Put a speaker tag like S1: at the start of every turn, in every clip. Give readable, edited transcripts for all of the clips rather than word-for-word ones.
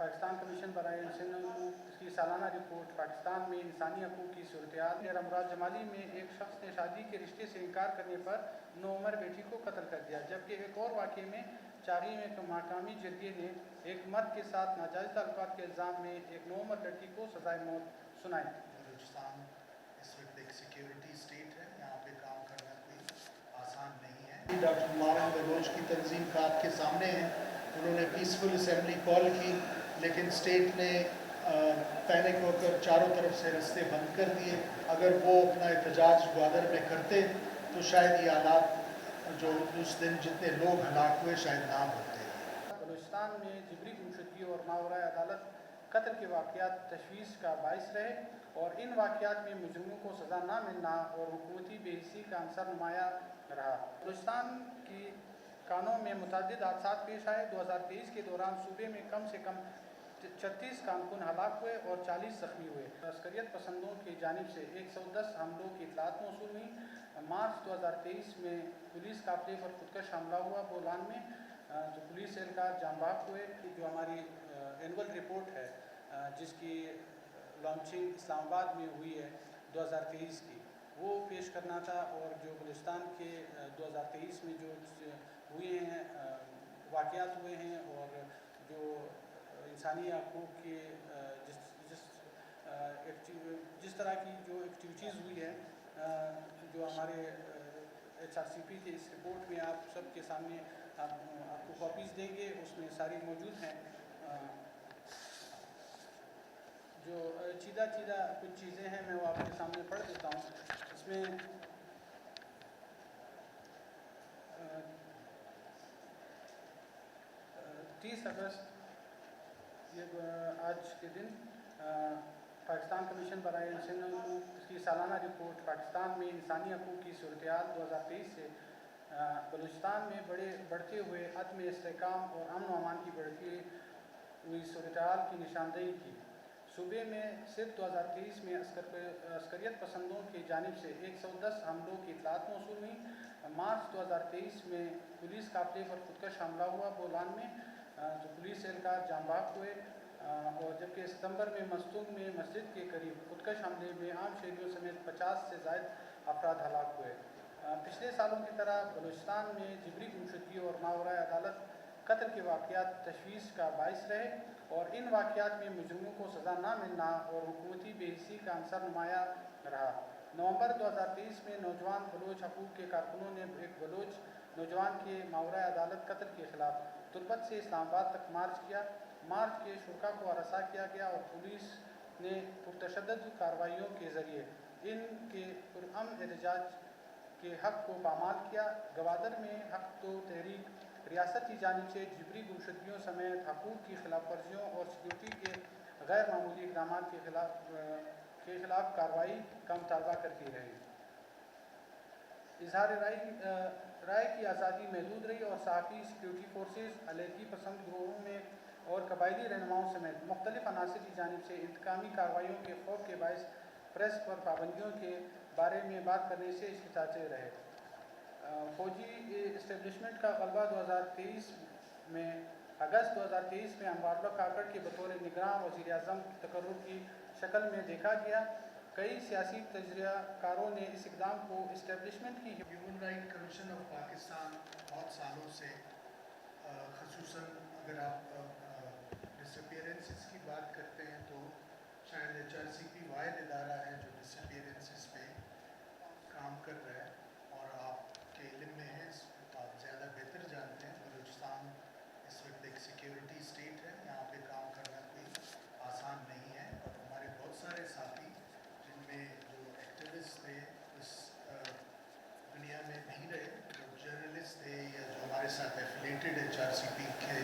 S1: Pakistan commission برائے انسانوں کی سالانہ رپورٹ پاکستان میں انسانی حقوق کی صورتحال مراد جمالی میں ایک شخص نے شادی کے رشتے سے انکار کرنے پر نوعمر بیٹی کو قتل کر دیا، جبکہ ایک اور واقعے میں چاغی میں مقامی جرگے نے ایک مرد کے ساتھ ناجائز تعلقات کے الزام میں ایک نوعمر لڑکی کو سزائے موت سنائی۔
S2: بلوچستان اس وقت ایک سیکیورٹی اسٹیٹ ہے، یہاں پہ کام کرنا کوئی آسان نہیں ہے۔ ڈاکٹر معاون بلوچ کی تنظیم کا آپ کے سامنے ہے، انہوں نے پیسفل اسمبلی کال کی، لیکن اسٹیٹ نے پینک ہو کر چاروں طرف سے رستے بند کر دیے۔ اگر وہ اپنا احتجاج گوادر میں کرتے تو شاید یہ حالات جو اس دن جتنے لوگ ہلاک ہوئے شاید نہ ہوتے۔
S1: بلوچستان میں جبری گمشدگی اور ماورائے عدالت قتل کے واقعات تشویش کا باعث رہے اور ان واقعات میں مجرموں کو سزا نہ ملنا اور حکومتی بے حسی کا عنصر نمایاں رہا۔ بلوچستان کی کانوں میں متعدد حادثات پیش آئے۔ 2023 کے دوران صوبے میں کم سے کم 36 کارکن ہلاک ہوئے اور 40 زخمی ہوئے۔ عسکریت پسندوں کی جانب سے 110 حملوں کی اطلاعات موصول ہوئیں۔ مارچ 2023 میں پولیس قافلے پر خودکش حملہ ہوا بولان میں، جو پولیس اہلکار جاں بحق ہوئے۔ جو ہماری اینول رپورٹ ہے جس کی لانچنگ اسلام آباد میں ہوئی ہے 2023 کی، وہ پیش کرنا تھا، اور جو بلوچستان کے 2023 میں جو ہوئے ہیں واقعات ہوئے ہیں اور جو انسانی حقوق کے جس طرح کی جو ایکٹیویٹیز ہوئی ہے، جو ہمارے HRCP کے اس رپورٹ میں آپ سب کے سامنے آپ کو کاپیز دیں گے، اس میں ساری موجود ہیں۔ جو چیدہ کچھ چیزیں ہیں میں وہ آپ کے سامنے پڑھ دیتا ہوں۔ اس میں 30 اگست یہ آج کے دن پاکستان کمیشن برائے انسانوں کی سالانہ رپورٹ پاکستان میں انسانی حقوق کی صورتحال 2023 سے بلوچستان میں بڑھتے ہوئے عدم استحکام اور امن و امان کی بڑھتی ہوئی صورتحال کی نشاندہی کی۔ صوبے میں صرف 2023 میں عسکریت پسندوں کی جانب سے 110 حملوں کی اطلاعات موصول ہوئیں۔ مارچ 2023 میں پولیس قافلے پر خودکش حملہ ہوا بولان میں، جو پولیس اہلکار جاں بحق ہوئے، اور جبکہ ستمبر میں مستونگ میں مسجد کے قریب خودکش حملے میں عام شہریوں سمیت 50 سے زائد افراد ہلاک ہوئے۔ پچھلے سالوں کی طرح بلوچستان میں جبری گمشدگی اور ماورائے عدالت قتل کے واقعات تشویش کا باعث رہے اور ان واقعات میں مجرموں کو سزا نہ ملنا اور حکومتی بے حسی کا عنصر نمایاں رہا۔ نومبر 2023 میں نوجوان بلوچ حقوق کے کارکنوں نے ایک بلوچ نوجوان کے ماورائے عدالت قتل کے خلاف تربت سے اسلام آباد تک مارچ کیا۔ مارچ کے شرکا کو ہراساں کیا گیا اور پولیس نے پرتشدد کارروائیوں کے ذریعے ان کے پرامن احتجاج کے حق کو پامال کیا۔ گوادر میں حق تو تحریک ریاست کی جانب سے جبری گمشدگیوں سمیت حقوق کی خلاف ورزیوں اور سیکیورٹی کے غیر معمولی اقدامات کے خلاف کارروائی کا مطالبہ کرتی رہی۔ اظہار رائے کی آزادی محدود رہی اور صحافی، سیکیورٹی فورسز، علیحدگی پسند گروہوں میں اور قبائلی رہنماؤں سمیت مختلف عناصر کی جانب سے انتقامی کارروائیوں کے خوف کے باعث پریس پر پابندیوں کے بارے میں بات کرنے سے ہچکچاتے رہے۔ فوجی اسٹیبلشمنٹ کا غلبہ 2023 میں اگست 2023 میں انوار اللہ کاکڑ کے بطور نگراں وزیر اعظم تقرر کی شکل میں دیکھا گیا۔ کئی سیاسی تجزیہ کاروں نے اس اقدام کو اسٹیبلشمنٹ کی
S2: human right commission of Pakistan بہت سالوں سے، خصوصاً اگر آپ ڈس اپیئرنسز کی بات کرتے ہیں تو شاید HRCP واحد ادارہ ہے جو ڈس اپیئرنسز پہ کام کر رہا ہے، اور آپ کے علم میں ہے، آپ زیادہ بہتر جانتے ہیں۔ بلوچستان اس وقت ایک سیکیورٹی اسٹیٹ ہے، یہاں پہ کام کرنا کوئی آسان نہیں ہے، اور ہمارے بہت سارے ساتھی جن میں جو ایکٹیوسٹ تھے اس دنیا میں نہیں رہے، جو جرنلسٹ تھے یا جو ہمارے ساتھ ایفیلیٹڈ HRCP کے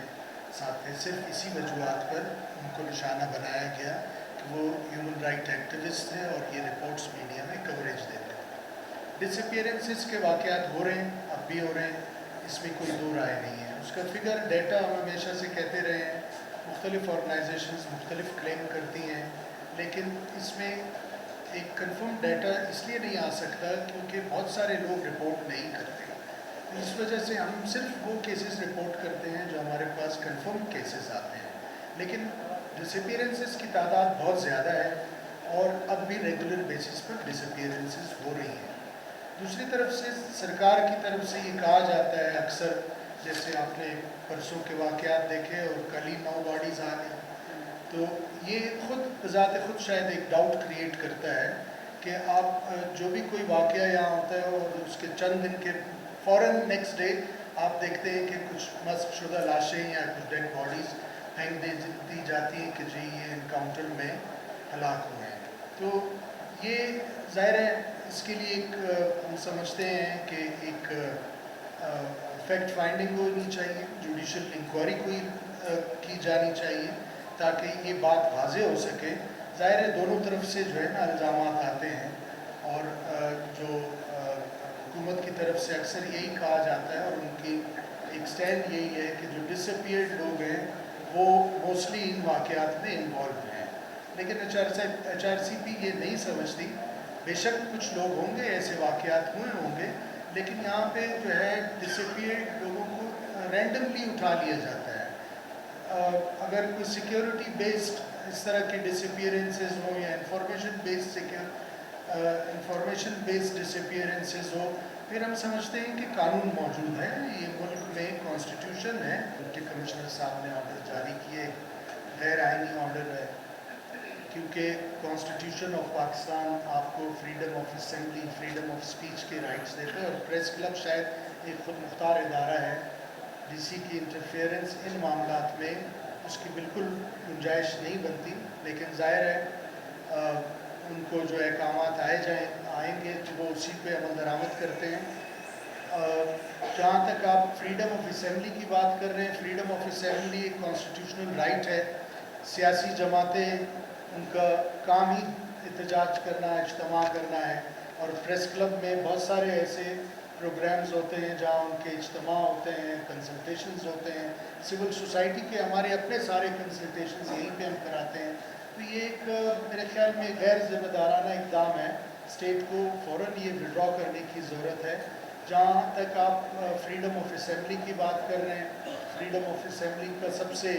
S2: ساتھ تھے، صرف اسی وجوہات پر ان کو نشانہ بنایا گیا کہ وہ ہیومن رائٹ ایکٹیوسٹ ہیں اور یہ رپورٹس میڈیا میں کوریج دیتے ہیں۔ ڈس اپیئرنسز کے واقعات ہو رہے ہیں، اب بھی ہو رہے ہیں، اس میں کوئی دو رائے نہیں ہے۔ اس کا فگر ڈیٹا ہم ہمیشہ سے کہتے رہے ہیں، مختلف آرگنائزیشنز مختلف کلیم کرتی ہیں، لیکن اس میں ایک کنفرم ڈیٹا اس لیے نہیں آ سکتا کیونکہ بہت سارے لوگ رپورٹ نہیں کرتے۔ اس وجہ سے ہم صرف وہ کیسز رپورٹ کرتے ہیں جو ہمارے پاس کنفرم کیسز آتے ہیں، لیکن ڈسپیئرنسز کی تعداد بہت زیادہ ہے اور اب بھی ریگولر بیسس پر ڈسپیئرنسز ہو رہی ہیں. دوسری طرف سے سرکار کی طرف سے یہ کہا جاتا ہے اکثر, جیسے آپ نے پرسوں کے واقعات دیکھے اور کل ہی 9 باڈیز آ گئی, تو یہ خود بذات خود شاید ایک ڈاؤٹ کریٹ کرتا ہے کہ آپ جو بھی کوئی واقعہ یہاں ہوتا ہے اور اس کے چند دن کے فوراً نیکسٹ ڈے آپ دیکھتے ہیں کہ کچھ مسخ شدہ لاشیں یا کچھ ڈیڈ باڈیز پھینک دی جاتی ہیں کہ جی یہ انکاؤنٹر میں ہلاک ہوئے ہیں. تو یہ ظاہر ہے اس کے لیے ایک ہم سمجھتے ہیں کہ ایک فیکٹ فائنڈنگ ہونی چاہیے, جوڈیشل انکوائری کوئی کی جانی چاہیے تاکہ یہ بات واضح ہو سکے. ظاہر ہے دونوں طرف سے جو ہے نا الزامات آتے ہیں اور جو حکومت کی طرف سے اکثر یہی کہا جاتا ہے اور ان کی ایک سٹینڈ یہی ہے کہ جو ڈس اپیئرڈ لوگ ہیں وہ موسٹلی ان واقعات میں انوالو ہیں. لیکن ایچ آر سی پی یہ نہیں سمجھتی. بے شک کچھ لوگ ہوں گے ایسے واقعات ہوئے ہوں گے, لیکن یہاں پہ جو ہے ڈس اپیئرڈ لوگوں کو رینڈملی اٹھا لیا جاتا ہے. اگر کوئی سیکیورٹی بیسڈ اس طرح کے ڈس اپیئرنسز ہوں یا انفارمیشن بیسڈ ڈس اپیئرنسز ہو, پھر ہم سمجھتے ہیں کہ قانون موجود ہے. یہ ملک میں کانسٹیٹیوشن ہے, ڈپٹی کمشنر صاحب نے آرڈر جاری کیے, غیر آئینی آرڈر ہے, کیونکہ کانسٹیٹیوشن آف پاکستان آپ کو freedom of assembly, freedom of speech کے رائٹس دیتے ہیں, اور پریس کلب شاید ایک خود مختار ادارہ ہے. ڈی سی کی انٹرفیئرنس ان معاملات میں اس کی بالکل گنجائش نہیں بنتی. لیکن ظاہر ہے ان کو جو احکامات آئیں گے تو وہ اسی پہ عمل درآمد کرتے ہیں. جہاں تک آپ فریڈم آف اسمبلی کی بات کر رہے ہیں, فریڈم آف اسمبلی ایک کانسٹیٹیوشنل رائٹ ہے. سیاسی جماعتیں ان کا کام ہی احتجاج کرنا ہے, اجتماع کرنا ہے, اور پریس کلب میں بہت سارے ایسے پروگرامز ہوتے ہیں جہاں ان کے اجتماع ہوتے ہیں, کنسلٹیشنز ہوتے ہیں. سول سوسائٹی کے ہمارے اپنے سارے کنسلٹیشنز یہیں پہ ہم کراتے ہیں. تو یہ ایک میرے خیال میں غیر ذمہ دارانہ اقدام ہے. اسٹیٹ کو فوراً یہ وڈرا کرنے کی ضرورت ہے. جہاں تک آپ فریڈم آف اسمبلی کی بات کر رہے ہیں, فریڈم آف اسمبلی کا سب سے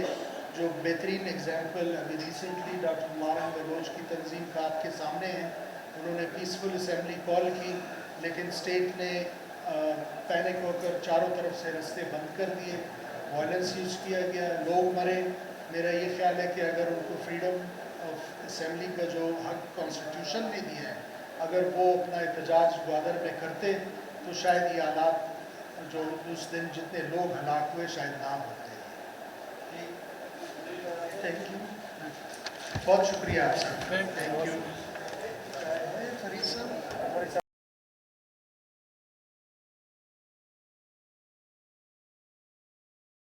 S2: جو بہترین ایگزامپل ابھی ریسنٹلی ڈاکٹر ہمایوں بلوچ کی تنظیم کا آپ کے سامنے ہے. انہوں نے پیسفل اسمبلی کال کی, لیکن اسٹیٹ نے پینک ہو کر چاروں طرف سے رستے بند کر دیے, وائلنس یوز کیا گیا, لوگ مرے. میرا یہ خیال ہے کہ اگر ان کو فریڈم آف اسمبلی کا جو حق کانسٹیٹیوشن نے دیا ہے, اگر وہ اپنا احتجاج گوادر میں کرتے تو شاید یہ حالات جو اس دن جتنے لوگ ہلاک ہوئے شاید نہ ہوتے. تھینک یو, بہت شکریہ آپ سب. Thank you.